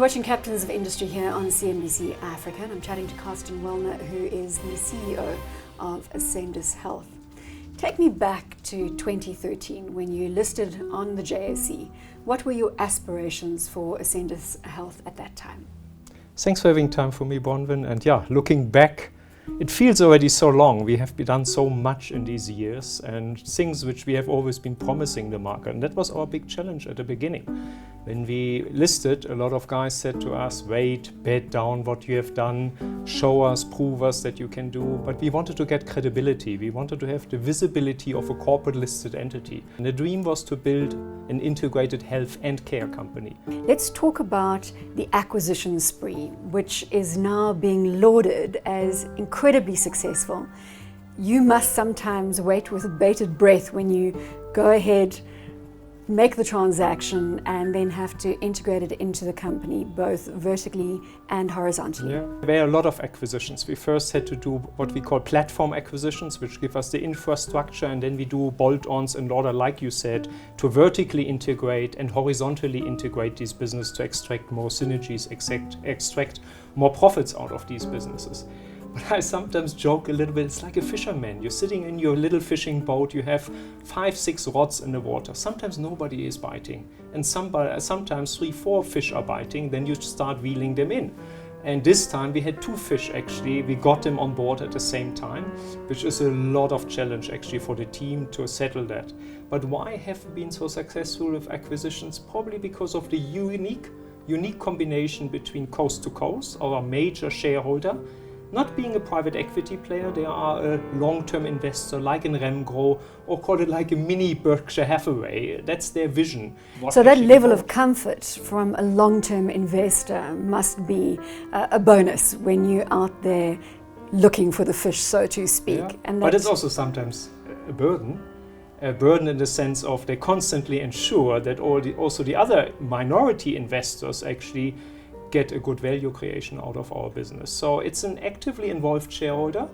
You're watching Captains of Industry here on CNBC Africa, and I'm chatting to Karsten, Wellner, who is the CEO of Ascendis Health. Take me back to 2013 when you listed on the JSE. What were your aspirations for Ascendis Health at that time? Thanks for having time for me, Bronwyn. And yeah, looking back, it feels already so long. We have done so much in these years and things which we have always been promising the market. And that was our big challenge at the beginning. When we listed, a lot of guys said to us, wait, bet down what you have done, show us, prove us that you can do. But we wanted to get credibility. We wanted to have the visibility of a corporate listed entity. And the dream was to build an integrated health and care company. Let's talk about the acquisition spree, which is now being lauded as incredibly successful. You must sometimes wait with bated breath when you go ahead, make the transaction, and then have to integrate it into the company, both vertically and horizontally. Yeah. There are a lot of acquisitions. We first had to do what we call platform acquisitions, which give us the infrastructure, and then we do bolt-ons in order, like you said, to vertically integrate and horizontally integrate these businesses to extract more synergies, extract more profits out of these businesses. But I sometimes joke a little bit, it's like a fisherman. You're sitting in your little fishing boat, you have 5-6 rods in the water. Sometimes nobody is biting, and sometimes 3-4 fish are biting, then you start reeling them in. And this time we had 2 fish actually, we got them on board at the same time, which is a lot of challenge actually for the team to settle that. But why have we been so successful with acquisitions? Probably because of the unique combination between Coast to Coast, our major shareholder. Not being a private equity player, they are a long-term investor like in Remgro, or call it like a mini Berkshire Hathaway. That's their vision. So that level of comfort from a long-term investor must be a bonus when you're out there looking for the fish, so to speak. Yeah. But it's also sometimes a burden in the sense of they constantly ensure that also the other minority investors actually get a good value creation out of our business. So it's an actively involved shareholder,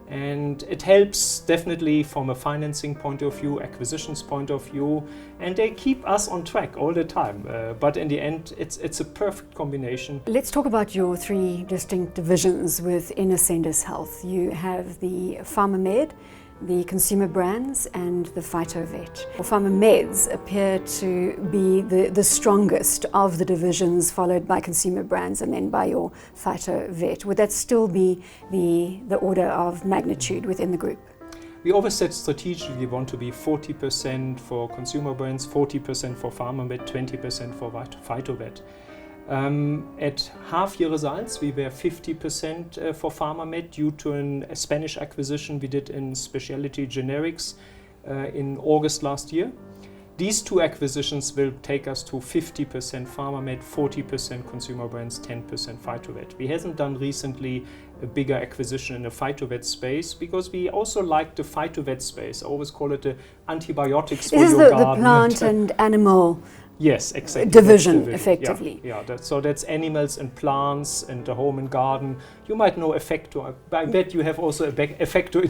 and it helps definitely from a financing point of view, acquisitions point of view, and they keep us on track all the time. But in the end, it's a perfect combination. Let's talk about your 3 distinct divisions within Ascendis Health. You have the PharmaMed, the consumer brands, and the phytovet. PharmaMeds appear to be the strongest of the divisions, followed by consumer brands and then by your phytovet. Would that still be the order of magnitude within the group? We always said strategically we want to be 40% for consumer brands, 40% for PharmaMed, 20% for phytovet. At half-year results, we were 50% for PharmaMed due to a Spanish acquisition we did in specialty generics in August last year. These 2 acquisitions will take us to 50% PharmaMed, 40% consumer brands, 10% phytovet. We haven't done recently a bigger acquisition in the phytovet space because we also like the phytovet space. I always call it the antibiotics for your garden. This is the plant and animal. Yes, exactly. Division, effectively. Yeah. So that's animals and plants and the home and garden. You might know Effector. I bet you have also a Effector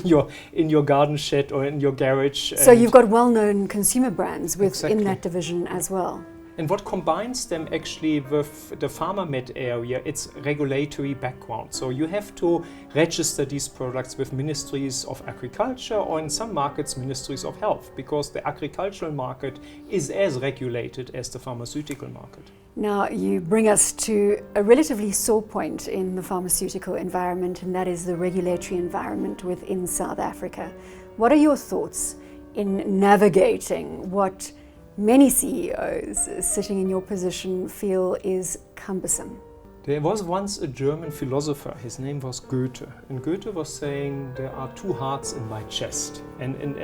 in your garden shed or in your garage. So you've got well-known consumer brands within that division as well. And what combines them actually with the PharmaMed area, it's regulatory background. So you have to register these products with ministries of agriculture, or in some markets, ministries of health, because the agricultural market is as regulated as the pharmaceutical market. Now you bring us to a relatively sore point in the pharmaceutical environment, and that is the regulatory environment within South Africa. What are your thoughts in navigating what many CEOs sitting in your position feel is cumbersome? There was once a German philosopher, his name was Goethe, and Goethe was saying there are 2 hearts in my chest, and in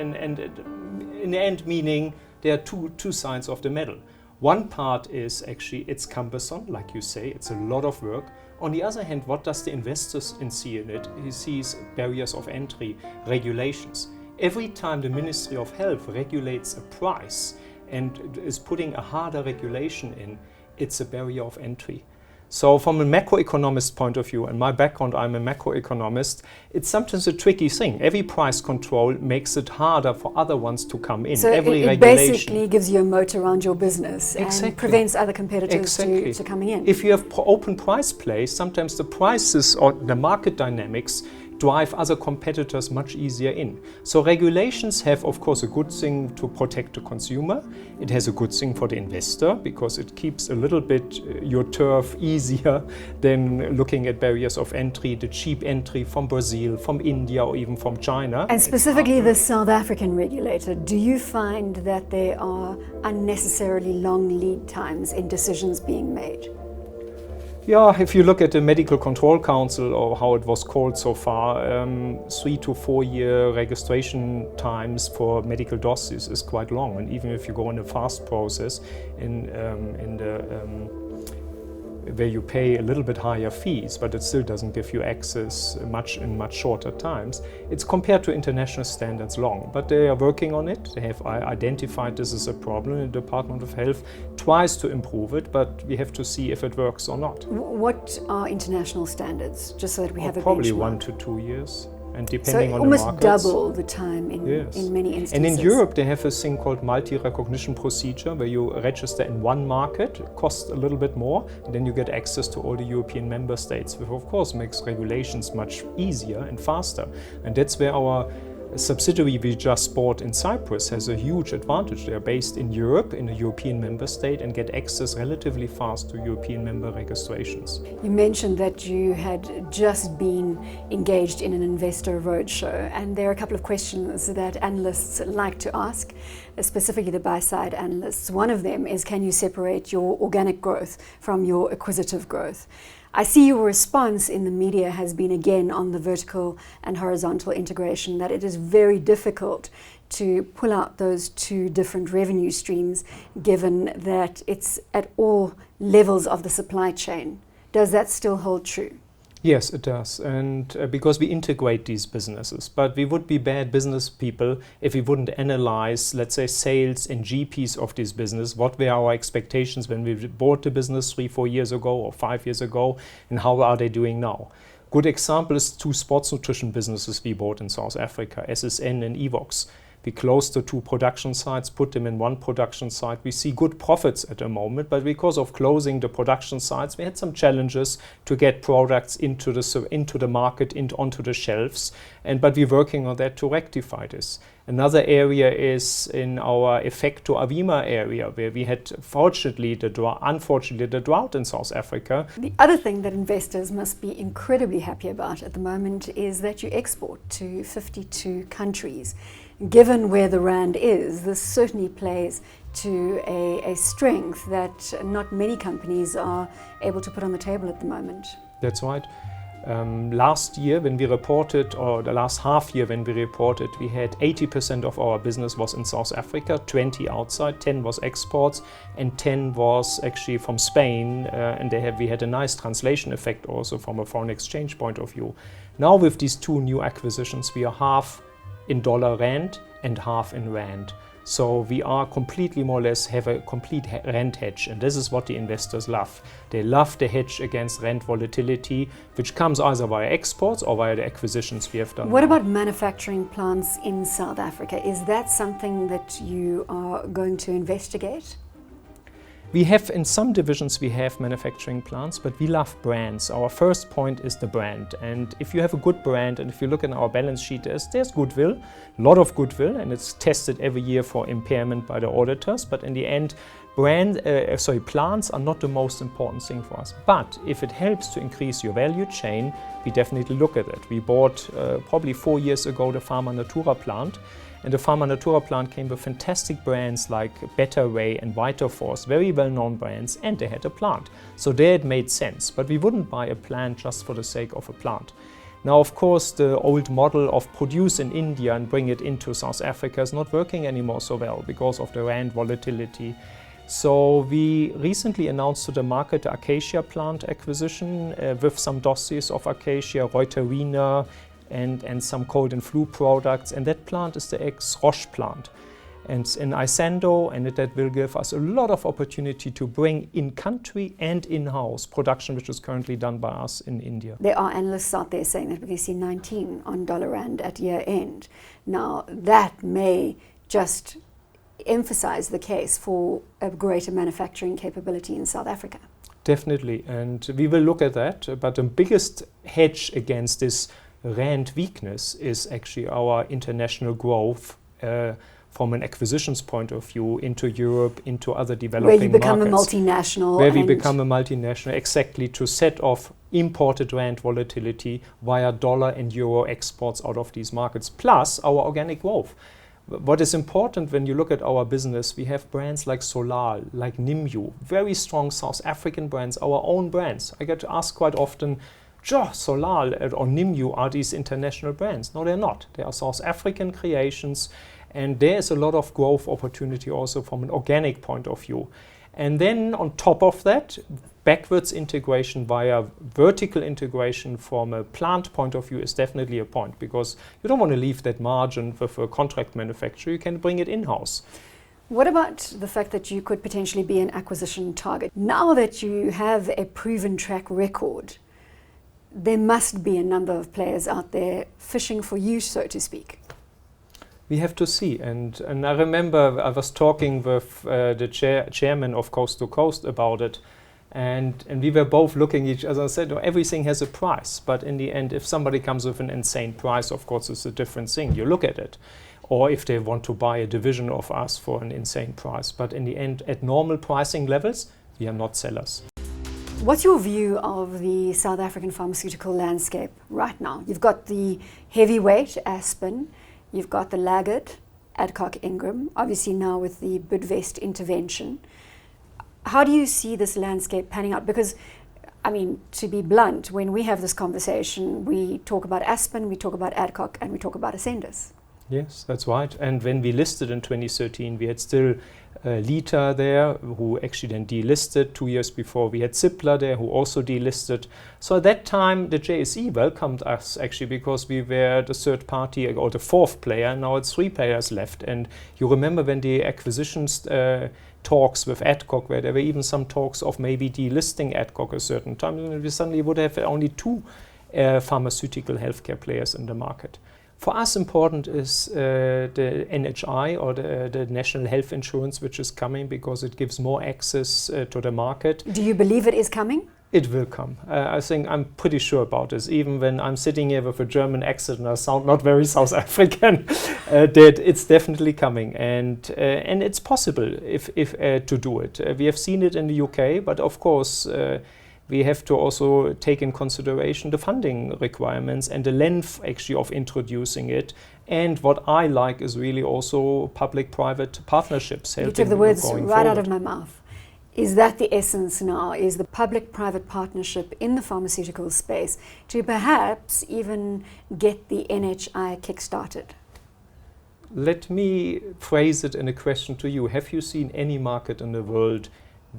the end meaning there are two sides of the medal. One part is actually it's cumbersome, like you say, it's a lot of work. On the other hand, what does the investor see in it? He sees barriers of entry, regulations. Every time the Ministry of Health regulates a price and is putting a harder regulation in, it's a barrier of entry. So from a macroeconomist point of view, and my background, I'm a macroeconomist, it's sometimes a tricky thing. Every price control makes it harder for other ones to come in. So every it regulation basically gives you a moat around your business and prevents other competitors to coming in. If you have open price plays, sometimes the prices or the market dynamics drive other competitors much easier in. So regulations have, of course, a good thing to protect the consumer. It has a good thing for the investor because it keeps a little bit your turf easier than looking at barriers of entry, the cheap entry from Brazil, from India, or even from China. And specifically the South African regulator, do you find that there are unnecessarily long lead times in decisions being made? Yeah, if you look at the Medical Control Council, or how it was called so far, 3 to 4 year registration times for medical dossiers is quite long. And even if you go in a fast process where you pay a little bit higher fees, but it still doesn't give you access in much shorter times, it's compared to international standards long. But they are working on it. They have identified this as a problem. The Department of Health tries to improve it, but we have to see if it works or not. What are international standards, just so that we have a probably benchmark? 1 to 2 years. And depending on the almost markets, double the time in many instances. And in Europe they have a thing called multi-recognition procedure where you register in one market, it costs a little bit more, and then you get access to all the European member states, which of course makes regulations much easier and faster. And that's where our subsidiary we just bought in Cyprus has a huge advantage. They are based in Europe, in a European member state, and get access relatively fast to European member registrations. You mentioned that you had just been engaged in an investor roadshow, and there are a couple of questions that analysts like to ask, specifically the buy-side analysts. One of them is, can you separate your organic growth from your acquisitive growth? I see your response in the media has been again on the vertical and horizontal integration, that it is very difficult to pull out those two different revenue streams given that it's at all levels of the supply chain. Does that still hold true? Yes, it does, and because we integrate these businesses, but we would be bad business people if we wouldn't analyze, let's say, sales and GPs of this business. What were our expectations when we bought the business 3-4 years ago or 5 years ago, and how are they doing now? Good example is 2 sports nutrition businesses we bought in South Africa, SSN and Evox. We closed the 2 production sites, put them in 1 production site. We see good profits at the moment, but because of closing the production sites, we had some challenges to get products into the market, onto the shelves. But we're working on that to rectify this. Another area is in our Effecto Avima area, where we had, unfortunately, the drought in South Africa. The other thing that investors must be incredibly happy about at the moment is that you export to 52 countries. Given where the rand is, this certainly plays to a strength that not many companies are able to put on the table at the moment. That's right. Last year when we reported, or the last half year when we reported, we had 80% of our business was in South Africa, 20 outside, 10 was exports, and 10 was actually from Spain, and we had a nice translation effect also from a foreign exchange point of view. Now with these 2 new acquisitions, we are half in dollar rand and half in rand. So we are completely, more or less, have a complete rand hedge, and this is what the investors love. They love the hedge against rand volatility, which comes either via exports or via the acquisitions we have done. What about manufacturing plants in South Africa? Is that something that you are going to investigate? We have, in some divisions, we have manufacturing plants, but we love brands. Our first point is the brand. And if you have a good brand, and if you look at our balance sheet, there's goodwill, a lot of goodwill, and it's tested every year for impairment by the auditors. But in the end, plants are not the most important thing for us. But if it helps to increase your value chain, we definitely look at it. We bought probably 4 years ago the Pharma Natura plant. And the Pharma Natura plant came with fantastic brands like Better Way and Vitaforce, very well-known brands, and they had a plant. So there it made sense, but we wouldn't buy a plant just for the sake of a plant. Now, of course, the old model of produce in India and bring it into South Africa is not working anymore so well because of the rand volatility. So we recently announced to the market the Acacia plant acquisition with some dossiers of Acacia, Reuterina, and some cold and flu products, and that plant is the ex-Roche plant. and in Isendo, and that will give us a lot of opportunity to bring in-country and in-house production, which is currently done by us in India. There are analysts out there saying that we're going to see 19 on dollar rand at year end. Now, that may just emphasize the case for a greater manufacturing capability in South Africa. Definitely, and we will look at that, but the biggest hedge against this rand weakness is actually our international growth from an acquisitions point of view into Europe, into other developing markets. Where you become a multinational. Where we become a multinational, exactly, to set off imported rand volatility via dollar and euro exports out of these markets, plus our organic growth. What is important when you look at our business, we have brands like Solal, like Nimyu, very strong South African brands, our own brands. I get asked quite often, Solal or Nimyu, are these international brands? No, they're not. They are South African creations, and there's a lot of growth opportunity also from an organic point of view. And then on top of that, backwards integration via vertical integration from a plant point of view is definitely a point, because you don't want to leave that margin with a contract manufacturer. You can bring it in-house. What about the fact that you could potentially be an acquisition target? Now that you have a proven track record, there must be a number of players out there fishing for you, so to speak. We have to see, and I remember I was talking with the chairman of Coast to Coast about it, and we were both looking at each other and said, everything has a price, but in the end, if somebody comes with an insane price, of course it's a different thing, you look at it. Or if they want to buy a division of us for an insane price, but in the end, at normal pricing levels, we are not sellers. What's your view of the South African pharmaceutical landscape right now? You've got the heavyweight Aspen, you've got the laggard Adcock Ingram, obviously now with the Bidvest intervention. How do you see this landscape panning out? Because, I mean, to be blunt, when we have this conversation, we talk about Aspen, we talk about Adcock, and we talk about Ascendis. Yes, that's right. And when we listed in 2013, we had still Lita there, who actually then delisted. 2 years before, we had Cipla there, who also delisted. So at that time, the JSE welcomed us, actually, because we were the third party or the fourth player. Now it's 3 players left. And you remember when the acquisitions talks with Adcock, where there were even some talks of maybe delisting Adcock a certain time, and we suddenly would have only 2 pharmaceutical healthcare players in the market. For us, important is the NHI, or the National Health Insurance, which is coming because it gives more access to the market. Do you believe it is coming? It will come. I think I'm pretty sure about this. Even when I'm sitting here with a German accent and I sound not very South African, that it's definitely coming, and it's possible if to do it. We have seen it in the UK, but of course. We have to also take in consideration the funding requirements and the length actually of introducing it. And what I like is really also public-private partnerships. You took the words right out of my mouth. Is that the essence now? Is the public-private partnership in the pharmaceutical space to perhaps even get the NHI kick-started? Let me phrase it in a question to you. Have you seen any market in the world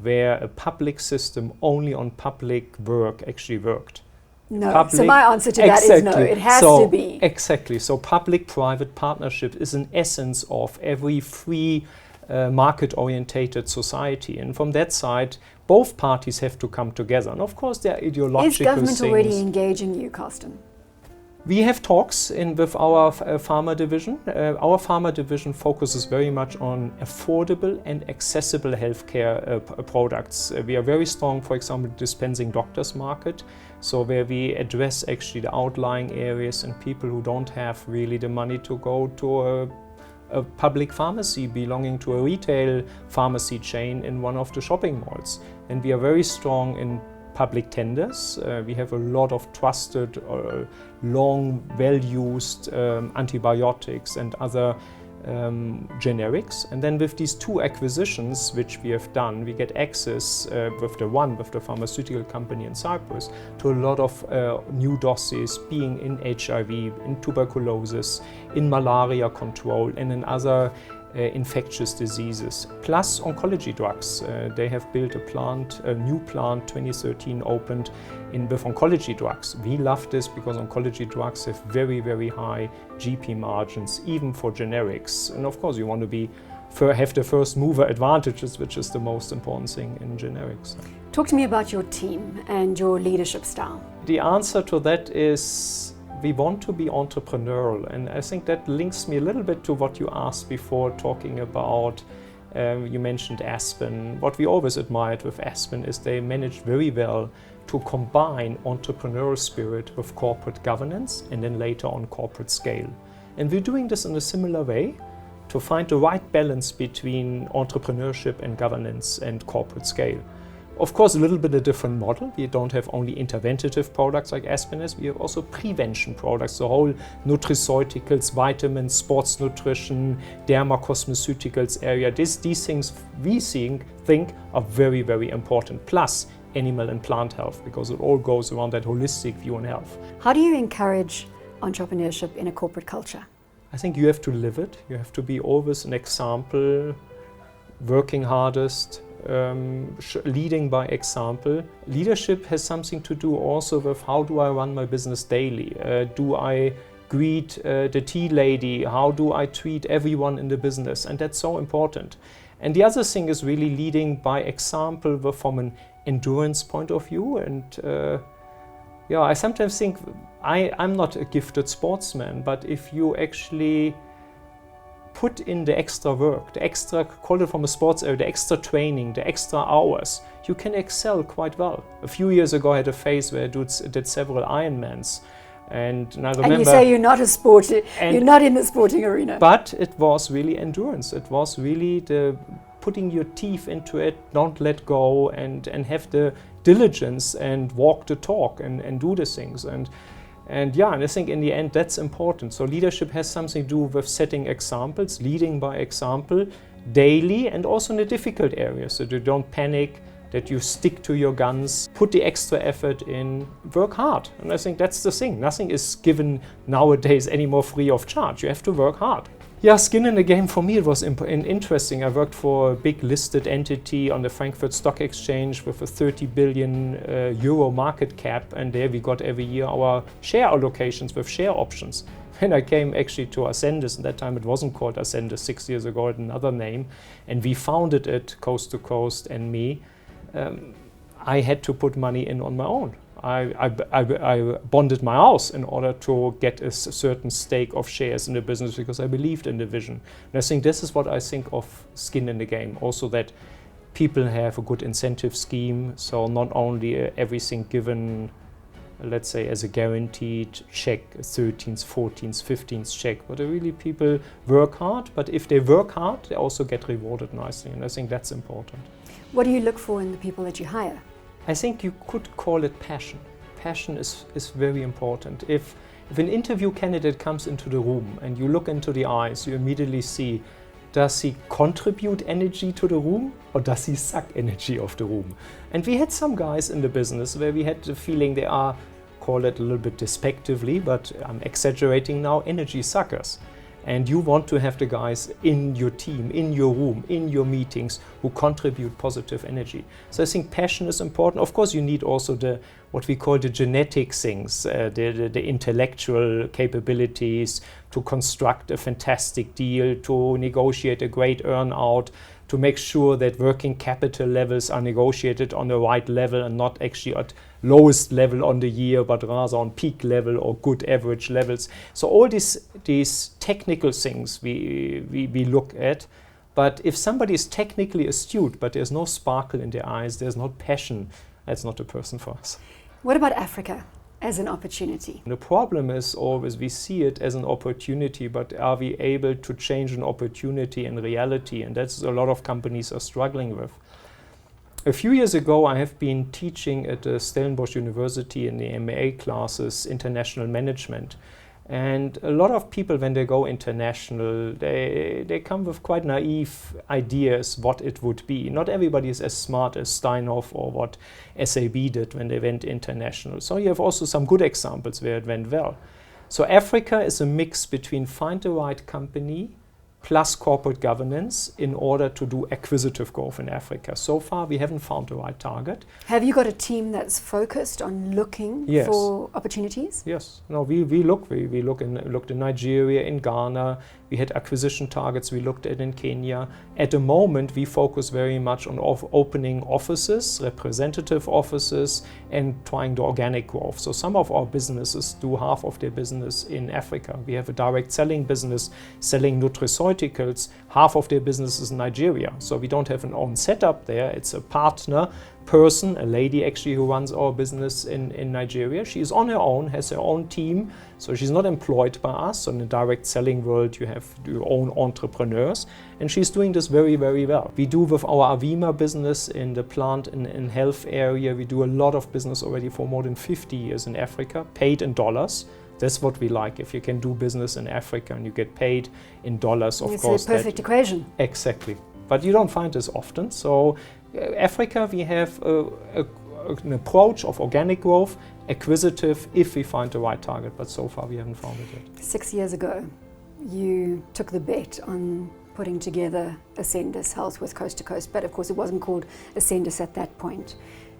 where a public system only on public work actually worked? No. So my answer to that is no. It has to be. Exactly. So public-private partnership is an essence of every free market-orientated society. And from that side, both parties have to come together. And of course, there are ideological things. Is government already engaging you, Karsten? We have talks with our pharma division. Our pharma division focuses very much on affordable and accessible healthcare products. We are very strong, for example, dispensing doctors market, so where we address actually the outlying areas and people who don't have really the money to go to a public pharmacy belonging to a retail pharmacy chain in one of the shopping malls. And we are very strong in public tenders. We have a lot of trusted, long, well-used antibiotics and other generics. And then with these 2 acquisitions, which we have done, we get access with the pharmaceutical company in Cyprus, to a lot of new dossiers, being in HIV, in tuberculosis, in malaria control, and in other infectious diseases, plus oncology drugs. They have built a new plant, 2013 opened with oncology drugs. We love this because oncology drugs have very, very high GP margins, even for generics. And of course, you want to be have the first mover advantages, which is the most important thing in generics. Talk to me about your team and your leadership style. The answer to that is we want to be entrepreneurial, and I think that links me a little bit to what you asked before, talking about, you mentioned Aspen. What we always admired with Aspen is they managed very well to combine entrepreneurial spirit with corporate governance and then later on corporate scale. And we're doing this in a similar way to find the right balance between entrepreneurship and governance and corporate scale. Of course, a little bit a different model. We don't have only interventive products like Aspen is, we have also prevention products, the whole nutraceuticals, vitamins, sports nutrition, dermacosmeceuticals area. These things we think are very, very important. Plus animal and plant health, because it all goes around that holistic view on health. How do you encourage entrepreneurship in a corporate culture? I think you have to live it. You have to be always an example, working hardest, leading by example. Leadership has something to do also with how do I run my business daily? Do I greet the tea lady? How do I treat everyone in the business? And that's so important. And the other thing is really leading by example from an endurance point of view. And I sometimes think I'm not a gifted sportsman, but if you actually put in the extra work, the extra, call it from a sports area, the extra training, the extra hours, you can excel quite well. A few years ago I had a phase where I did several Ironmans. And I remember, and you say you're not a sporty, you're not in the sporting arena. But it was really endurance. It was really the putting your teeth into it, don't let go, and have the diligence and walk the talk and do the things. And I think in the end that's important. So leadership has something to do with setting examples, leading by example daily, and also in the difficult areas, so you don't panic, that you stick to your guns, put the extra effort in, work hard. And I think that's the thing. Nothing is given nowadays anymore free of charge. You have to work hard. Yeah, skin in the game for me, it was interesting. I worked for a big listed entity on the Frankfurt Stock Exchange with a 30 billion euro market cap, and there we got every year our share allocations with share options. And I came actually to Ascendis, and that time it wasn't called Ascendis, 6 years ago it had another name, and we founded it coast to coast, and me. I had to put money in on my own. I bonded my house in order to get a certain stake of shares in the business because I believed in the vision. And I think this is what I think of skin in the game. Also that people have a good incentive scheme. So not only everything given, let's say, as a guaranteed check, 13th, 14th, 15th check, but really people work hard. But if they work hard, they also get rewarded nicely. And I think that's important. What do you look for in the people that you hire? I think you could call it passion. Passion is very important. If an interview candidate comes into the room and you look into the eyes, you immediately see, does he contribute energy to the room or does he suck energy of the room? And we had some guys in the business where we had the feeling they are, call it a little bit despectively, but I'm exaggerating now, energy suckers. And you want to have the guys in your team, in your room, in your meetings who contribute positive energy. So I think passion is important. Of course, you need also what we call the genetic things, the intellectual capabilities to construct a fantastic deal, to negotiate a great earn-out, to make sure that working capital levels are negotiated on the right level and not actually at lowest level on the year, but rather on peak level or good average levels. So all these technical things we look at, but if somebody is technically astute, but there's no sparkle in their eyes, there's no passion, that's not a person for us. What about Africa as an opportunity? The problem is always we see it as an opportunity, but are we able to change an opportunity in reality? And that's a lot of companies are struggling with. A few years ago, I have been teaching at Stellenbosch University in the MBA classes, international management. And a lot of people, when they go international, they come with quite naive ideas what it would be. Not everybody is as smart as Steinhoff or what SAB did when they went international. So you have also some good examples where it went well. So Africa is a mix between find the right company plus corporate governance in order to do acquisitive growth in Africa. So far, we haven't found the right target. Have you got a team that's focused on looking for opportunities? Yes. No, we looked in Nigeria, in Ghana, We had acquisition targets we looked at in Kenya. At the moment, we focus very much on opening offices, representative offices, and trying the organic growth. So some of our businesses do half of their business in Africa. We have a direct selling business selling nutraceuticals. Half of their business is in Nigeria. So we don't have an own setup there. It's a partner person, a lady actually who runs our business in Nigeria. She's on her own, has her own team, so she's not employed by us. So in the direct selling world, you have your own entrepreneurs, and she's doing this very, very well. We do with our Avima business in the plant and health area, we do a lot of business already for more than 50 years in Africa, paid in dollars. That's what we like. If you can do business in Africa and you get paid in dollars, of course. It's a perfect equation. Exactly. But you don't find this often. So Africa, we have an approach of organic growth, acquisitive, if we find the right target. But so far, we haven't found it yet. 6 years ago, you took the bet on putting together Ascendis Health with Coast to Coast. But of course, it wasn't called Ascendis at that point.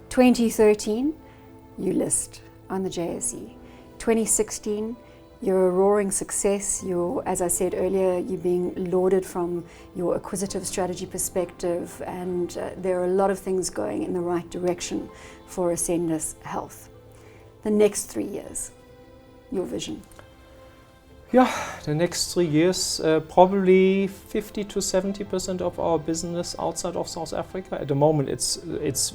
2013, you list on the JSE. 2016, you're a roaring success. You're, as I said earlier, you're being lauded from your acquisitive strategy perspective, and there are a lot of things going in the right direction for Ascendis Health. The next 3 years, your vision? Yeah, the next 3 years, probably 50 to 70% of our business outside of South Africa. At the moment, it's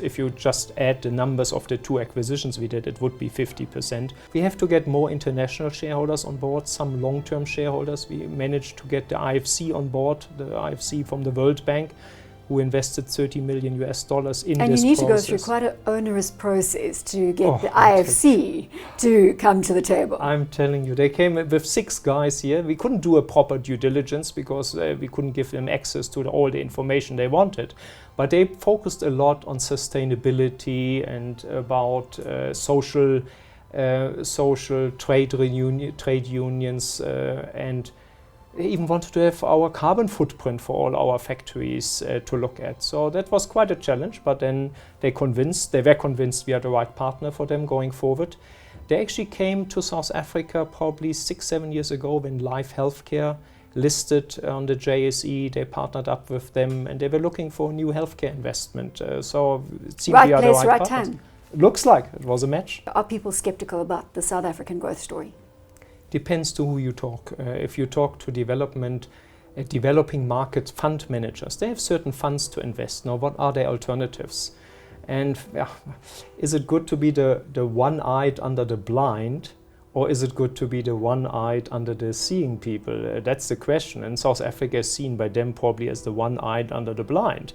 if you just add the numbers of the 2 acquisitions we did, it would be 50%. We have to get more international shareholders on board, some long-term shareholders. We managed to get the IFC on board, the IFC from the World Bank, who invested $30 million in this process. And you need to go through quite an onerous process to get the IFC to come to the table. I'm telling you, they came with 6 guys here. We couldn't do a proper due diligence because we couldn't give them access to all the information they wanted. But they focused a lot on sustainability and about social trade unions and they even wanted to have our carbon footprint for all our factories to look at. So that was quite a challenge, but then they were convinced we are the right partner for them going forward. They actually came to South Africa probably 6-7 years ago when Life Healthcare listed on the JSE. They partnered up with them and they were looking for a new healthcare investment. So it seemed we are the right partners. Time. Looks like it was a match. Are people skeptical about the South African growth story? Depends to who you talk. If you talk to developing market fund managers, they have certain funds to invest. Now, what are their alternatives? And is it good to be the one-eyed under the blind, or is it good to be the one-eyed under the seeing people? That's the question. And South Africa is seen by them probably as the one-eyed under the blind,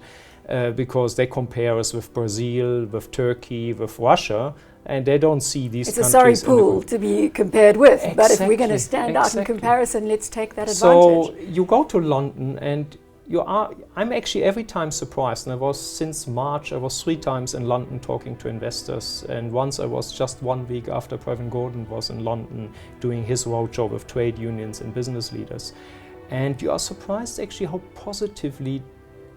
because they compare us with Brazil, with Turkey, with Russia, and they don't see these countries. It's a sorry pool to be compared with, exactly, but if we're going to stand out in comparison, let's take that advantage. So you go to London and I'm actually every time surprised, and since March, I was 3 times in London talking to investors, and once I was just 1 week after Pravin Gordhan was in London doing his roadshow with trade unions and business leaders. And you are surprised actually how positively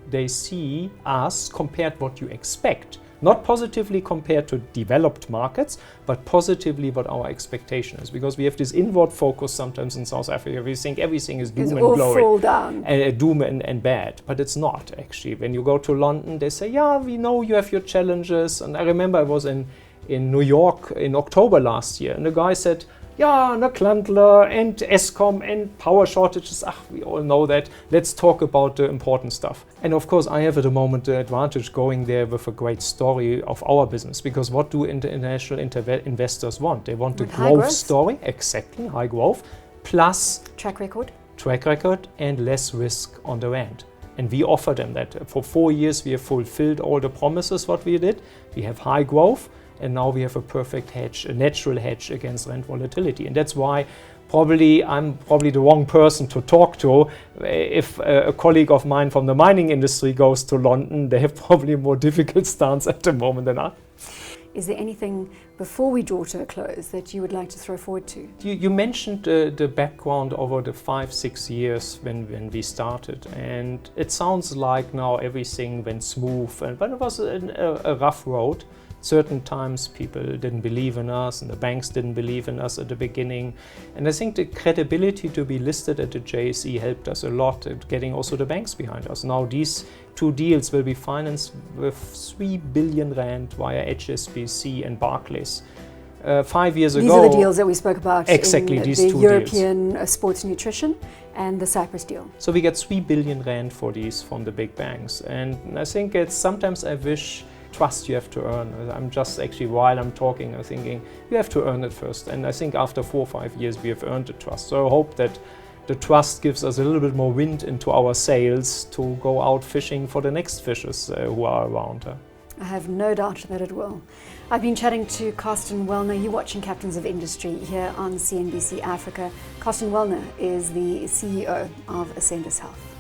they see us compared to what you expect. Not positively compared to developed markets, but positively what our expectation is. Because we have this inward focus sometimes in South Africa. We think everything is doom and glory. Fall down. And doom and bad. But it's not, actually. When you go to London, they say, yeah, we know you have your challenges. And I remember I was in New York in October last year, and the guy said, yeah, Klantler and Eskom and power shortages, we all know that. Let's talk about the important stuff. And of course, I have at the moment the advantage going there with a great story of our business, because what do international investors want? They want a growth story, exactly, high growth, plus track record and less risk on the end. And we offer them that. For 4 years, we have fulfilled all the promises what we did. We have high growth. And now we have a perfect hedge, a natural hedge against rent volatility. And that's why I'm probably the wrong person to talk to. If a colleague of mine from the mining industry goes to London, they have probably a more difficult stance at the moment than I. Is there anything before we draw to a close that you would like to throw forward to? You mentioned the background over the 5-6 years when we started. And it sounds like now everything went smooth, but it was a rough road. certain times people didn't believe in us and the banks didn't believe in us at the beginning. And I think the credibility to be listed at the JSE helped us a lot at getting also the banks behind us. Now these 2 deals will be financed with 3 billion rand via HSBC and Barclays. 5 years ago... These are the deals that we spoke about exactly, in these the 2 European deals. Sports Nutrition and the Cyprus deal. So we get 3 billion rand for these from the big banks. And I think it's sometimes I wish trust you have to earn. I'm just actually, while I'm talking, I'm thinking you have to earn it first. And I think after 4 or 5 years we have earned the trust. So I hope that the trust gives us a little bit more wind into our sails to go out fishing for the next fishes who are around. I have no doubt that it will. I've been chatting to Karsten Wellner. You're watching Captains of Industry here on CNBC Africa. Karsten Wellner is the CEO of Ascendis Health.